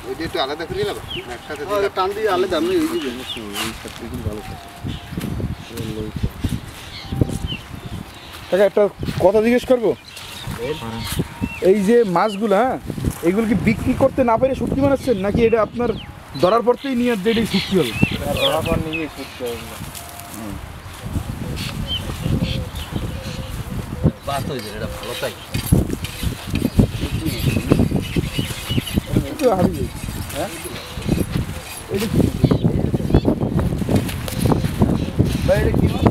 ওইটা একটু আলাদা করে নেবো একসাথে টান দিয়ে আলাদা আমি এই দিকে ভালো টাকা একটা কথা জিজ্ঞেস করবো এই যে মাছগুলো হ্যাঁ এইগুলো কি বিক্রি করতে না পেরে শুটকি বানাচ্ছেন নাকি এটা আপনার ধরার পরতেই নিয়ে এটাই শুটকি হবে ধরার পর নিয়ে শুটকি হবে বাস হয়ে যায় এটা ভালো তাই হারিয়ে হ্যাঁ এটা কি ভাই এটা কি মাছ